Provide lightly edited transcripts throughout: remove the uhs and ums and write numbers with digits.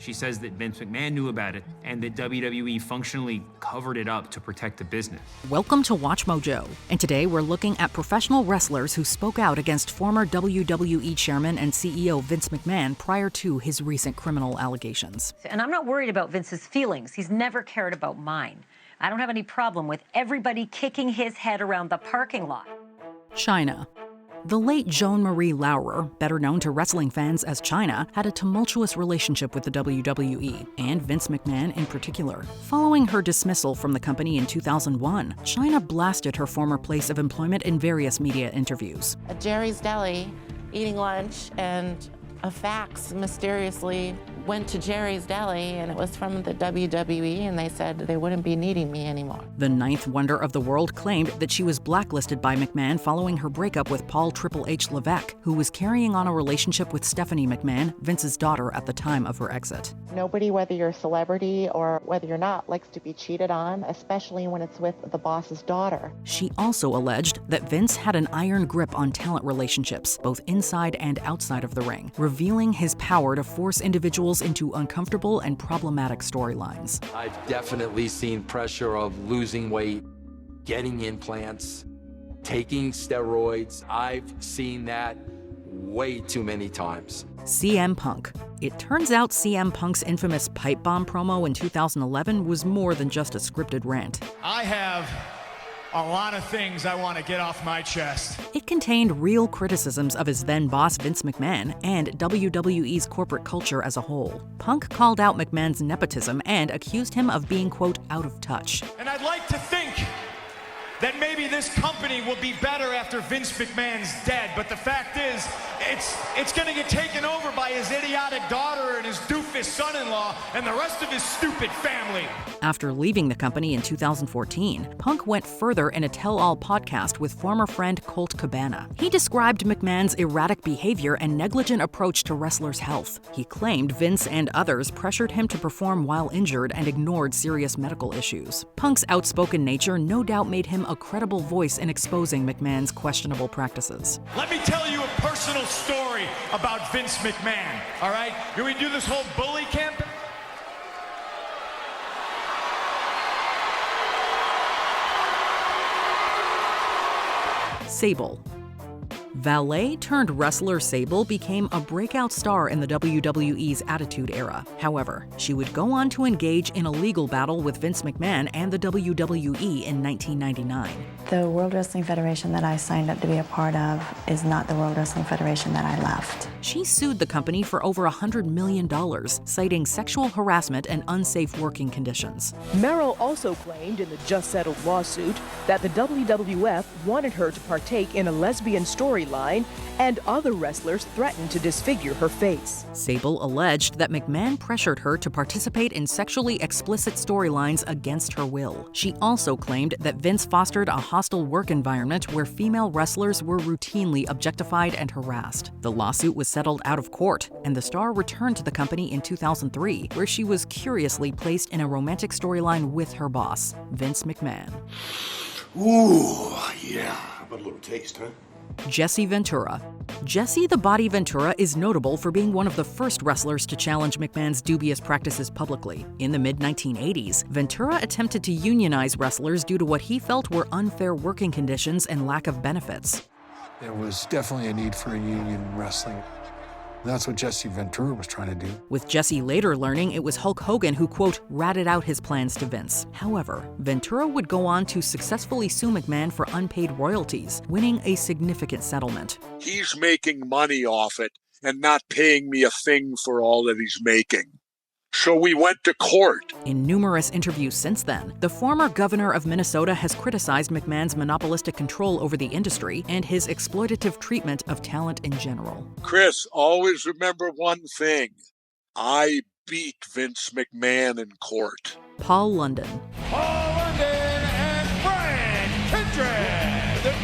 She says that Vince McMahon knew about it and that WWE functionally covered it up to protect the business. Welcome to Watch Mojo, and today we're looking at professional wrestlers who spoke out against former WWE Chairman and CEO Vince McMahon prior to his recent criminal allegations. And I'm not worried about Vince's feelings. He's never cared about mine. I don't have any problem with everybody kicking his head around the parking lot. Chyna. The late Joan Marie Laurer, better known to wrestling fans as Chyna, had a tumultuous relationship with the WWE, and Vince McMahon in particular. Following her dismissal from the company in 2001, Chyna blasted her former place of employment in various media interviews. At Jerry's Deli, eating lunch, and a fax mysteriously went to Jerry's Deli, and it was from the WWE, and they said they wouldn't be needing me anymore. The ninth wonder of the world claimed that she was blacklisted by McMahon following her breakup with Paul Triple H Levesque, who was carrying on a relationship with Stephanie McMahon, Vince's daughter, at the time of her exit. Nobody, whether you're a celebrity or whether you're not, likes to be cheated on, especially when it's with the boss's daughter. She also alleged that Vince had an iron grip on talent relationships, both inside and outside of the ring, revealing his power to force individuals into uncomfortable and problematic storylines. I've definitely seen pressure of losing weight, getting implants, taking steroids. I've seen that way too many times. CM Punk. It turns out CM Punk's infamous pipe bomb promo in 2011 was more than just a scripted rant. I have a lot of things I want to get off my chest. It contained real criticisms of his then boss Vince McMahon and WWE's corporate culture as a whole. Punk called out McMahon's nepotism and accused him of being, quote, out of touch. And I'd like to think that maybe this company will be better after Vince McMahon's dead, but the fact is, it's gonna get taken over by his idiotic daughter and his doofus son-in-law and the rest of his stupid family. After leaving the company in 2014, Punk went further in a tell-all podcast with former friend Colt Cabana. He described McMahon's erratic behavior and negligent approach to wrestlers' health. He claimed Vince and others pressured him to perform while injured and ignored serious medical issues. Punk's outspoken nature no doubt made him a credible voice in exposing McMahon's questionable practices. Let me tell you a personal story about Vince McMahon, all right? Can we do this whole bully campaign? Sable. Valet-turned-wrestler Sable became a breakout star in the WWE's Attitude Era. However, she would go on to engage in a legal battle with Vince McMahon and the WWE in 1999. The World Wrestling Federation that I signed up to be a part of is not the World Wrestling Federation that I left. She sued the company for over $100 million, citing sexual harassment and unsafe working conditions. Merrill also claimed in the just-settled lawsuit that the WWF wanted her to partake in a lesbian storyline and other wrestlers threatened to disfigure her face. Sable alleged that McMahon pressured her to participate in sexually explicit storylines against her will. She also claimed that Vince fostered a hostile work environment where female wrestlers were routinely objectified and harassed. The lawsuit was settled out of court, and the star returned to the company in 2003, where she was curiously placed in a romantic storyline with her boss, Vince McMahon. Ooh, yeah. How about a little taste, huh? Jesse Ventura. Jesse the Body Ventura is notable for being one of the first wrestlers to challenge McMahon's dubious practices publicly. In the mid-1980s, Ventura attempted to unionize wrestlers due to what he felt were unfair working conditions and lack of benefits. There was definitely a need for a union in wrestling. That's what Jesse Ventura was trying to do. With Jesse later learning it was Hulk Hogan who, quote, ratted out his plans to Vince. However, Ventura would go on to successfully sue McMahon for unpaid royalties, winning a significant settlement. He's making money off it and not paying me a thing for all that he's making. So we went to court. In numerous interviews since then, the former governor of Minnesota has criticized McMahon's monopolistic control over the industry and his exploitative treatment of talent in general. Chris, always remember one thing. I beat Vince McMahon in court. Paul London. Paul London and Brian Kendrick.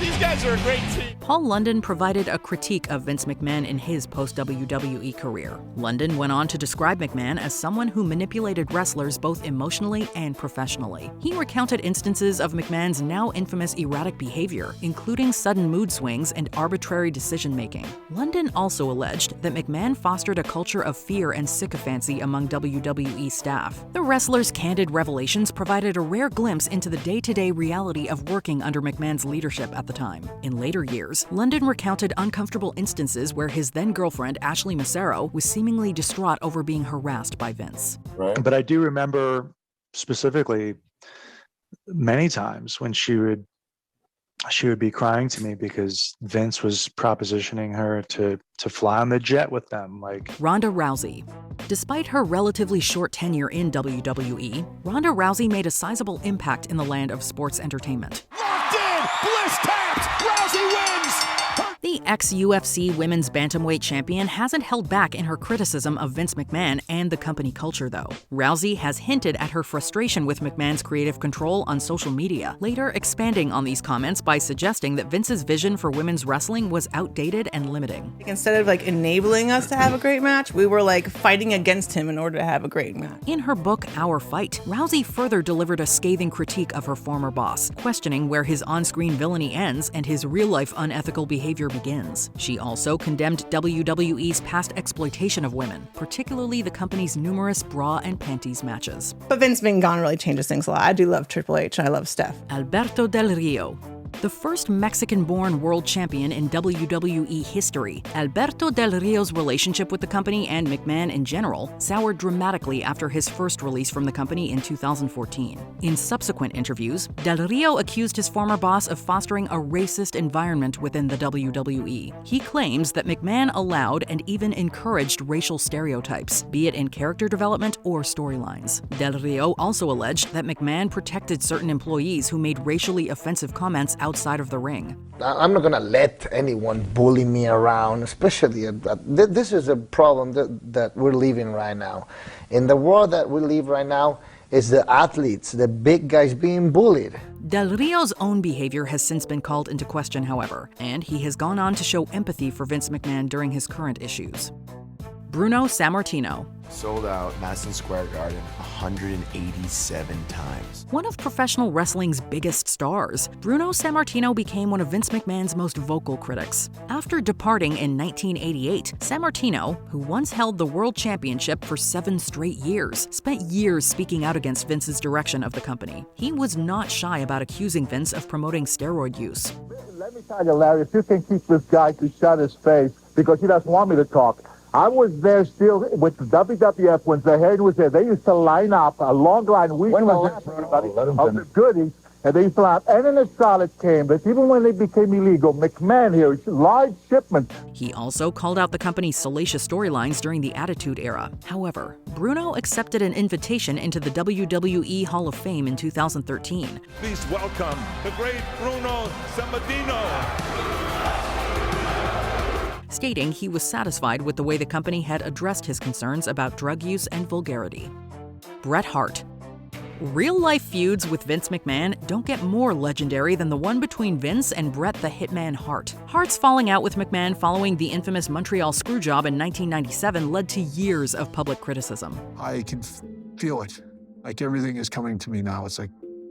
These guys are a great team. Paul London provided a critique of Vince McMahon in his post-WWE career. London went on to describe McMahon as someone who manipulated wrestlers both emotionally and professionally. He recounted instances of McMahon's now infamous erratic behavior, including sudden mood swings and arbitrary decision-making. London also alleged that McMahon fostered a culture of fear and sycophancy among WWE staff. The wrestler's candid revelations provided a rare glimpse into the day-to-day reality of working under McMahon's leadership at the time. In later years, London recounted uncomfortable instances where his then-girlfriend, Ashley Massaro, was seemingly distraught over being harassed by Vince. Right. But I do remember specifically many times when she would be crying to me because Vince was propositioning her to fly on the jet with them. Like Ronda Rousey. Despite her relatively short tenure in WWE, Ronda Rousey made a sizable impact in the land of sports entertainment. Locked in! Bliss tapped! Rousey wins! The ex-UFC women's bantamweight champion hasn't held back in her criticism of Vince McMahon and the company culture, though. Rousey has hinted at her frustration with McMahon's creative control on social media, later expanding on these comments by suggesting that Vince's vision for women's wrestling was outdated and limiting. Instead of enabling us to have a great match, we were fighting against him in order to have a great match. In her book, Our Fight, Rousey further delivered a scathing critique of her former boss, questioning where his on-screen villainy ends and his real-life unethical behavior begins. She also condemned WWE's past exploitation of women, particularly the company's numerous bra and panties matches. But Vince being gone really changes things a lot. I do love Triple H and I love Steph. Alberto Del Rio. The first Mexican-born world champion in WWE history, Alberto Del Rio's relationship with the company and McMahon in general soured dramatically after his first release from the company in 2014. In subsequent interviews, Del Rio accused his former boss of fostering a racist environment within the WWE. He claims that McMahon allowed and even encouraged racial stereotypes, be it in character development or storylines. Del Rio also alleged that McMahon protected certain employees who made racially offensive comments outside of the ring. I'm not going to let anyone bully me around, especially this is a problem that we're living right now. In the world that we live right now is the athletes, the big guys being bullied. Del Rio's own behavior has since been called into question, however, and he has gone on to show empathy for Vince McMahon during his current issues. Bruno Santino. Sold out Madison Square Garden 187 times. One of professional wrestling's biggest stars, Bruno Santino became one of Vince McMahon's most vocal critics. After departing in 1988, Santino, who once held the World Championship for 7 straight years, spent years speaking out against Vince's direction of the company. He was not shy about accusing Vince of promoting steroid use. Let me tell you, Larry, if you can keep this guy to shut his face because he doesn't want me to talk. I was there still with the WWF when Zaharian was there. They used to line up a long line. When was this, of the goodies, and they used to line up. And then the Charlotte came, but even when they became illegal, McMahon here, large shipments. He also called out the company's salacious storylines during the Attitude Era. However, Bruno accepted an invitation into the WWE Hall of Fame in 2013. Please welcome the great Bruno Santino. Stating he was satisfied with the way the company had addressed his concerns about drug use and vulgarity. Bret Hart. Real-life feuds with Vince McMahon don't get more legendary than the one between Vince and Bret the Hitman Hart. Hart's falling out with McMahon following the infamous Montreal Screwjob in 1997 led to years of public criticism. I can feel it. Like everything is coming to me now. It's like,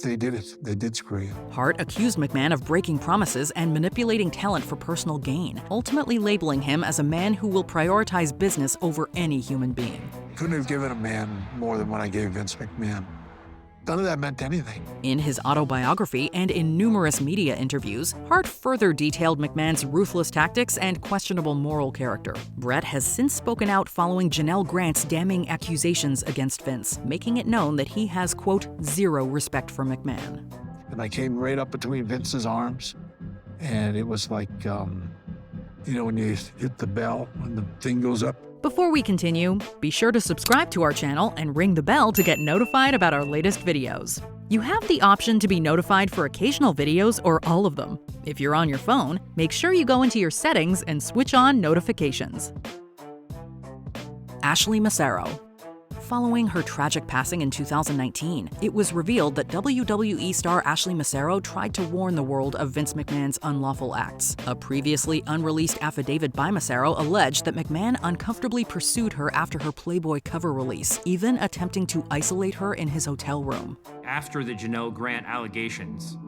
they did it. They did screw you. Hart accused McMahon of breaking promises and manipulating talent for personal gain, ultimately labeling him as a man who will prioritize business over any human being. Couldn't have given a man more than what I gave Vince McMahon. None of that meant anything. In his autobiography and in numerous media interviews, Hart further detailed McMahon's ruthless tactics and questionable moral character. Bret has since spoken out following Janelle Grant's damning accusations against Vince, making it known that he has, quote, zero respect for McMahon. And I came right up between Vince's arms, and it was like, you know, when you hit the bell, when the thing goes up. Before we continue, be sure to subscribe to our channel and ring the bell to get notified about our latest videos. You have the option to be notified for occasional videos or all of them. If you're on your phone, make sure you go into your settings and switch on notifications. Ashley Massaro. following her tragic passing in 2019, it was revealed that WWE star Ashley Massaro tried to warn the world of Vince McMahon's unlawful acts. A previously unreleased affidavit by Massaro alleged that McMahon uncomfortably pursued her after her Playboy cover release, even attempting to isolate her in his hotel room. After the Janelle Grant allegations,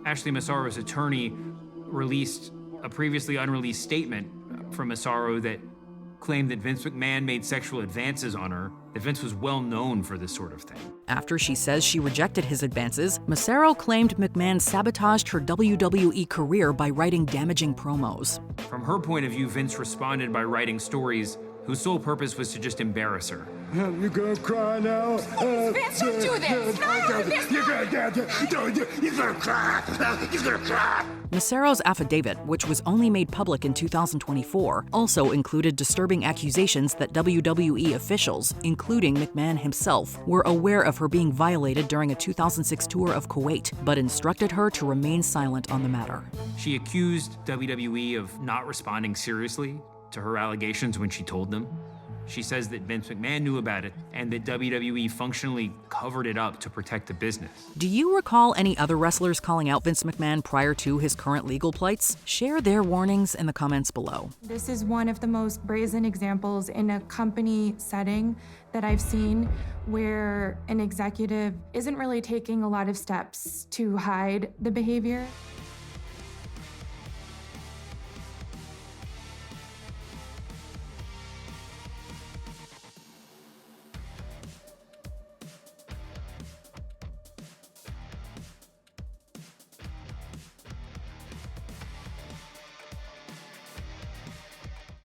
Ashley Massaro's attorney released a previously unreleased statement from Massaro that claimed that Vince McMahon made sexual advances on her, that Vince was well known for this sort of thing. After she says she rejected his advances, Massaro claimed McMahon sabotaged her WWE career by writing damaging promos. From her point of view, Vince responded by writing stories whose sole purpose was to just embarrass her. You gonna cry now? Vince, don't do this! No, Vince, You're gonna cry! You're gonna cry! Massaro's affidavit, which was only made public in 2024, also included disturbing accusations that WWE officials, including McMahon himself, were aware of her being violated during a 2006 tour of Kuwait, but instructed her to remain silent on the matter. She accused WWE of not responding seriously to her allegations when she told them. She says that Vince McMahon knew about it and that WWE functionally covered it up to protect the business. Do you recall any other wrestlers calling out Vince McMahon prior to his current legal plights? Share their warnings in the comments below. This is one of the most brazen examples in a company setting that I've seen where an executive isn't really taking a lot of steps to hide the behavior.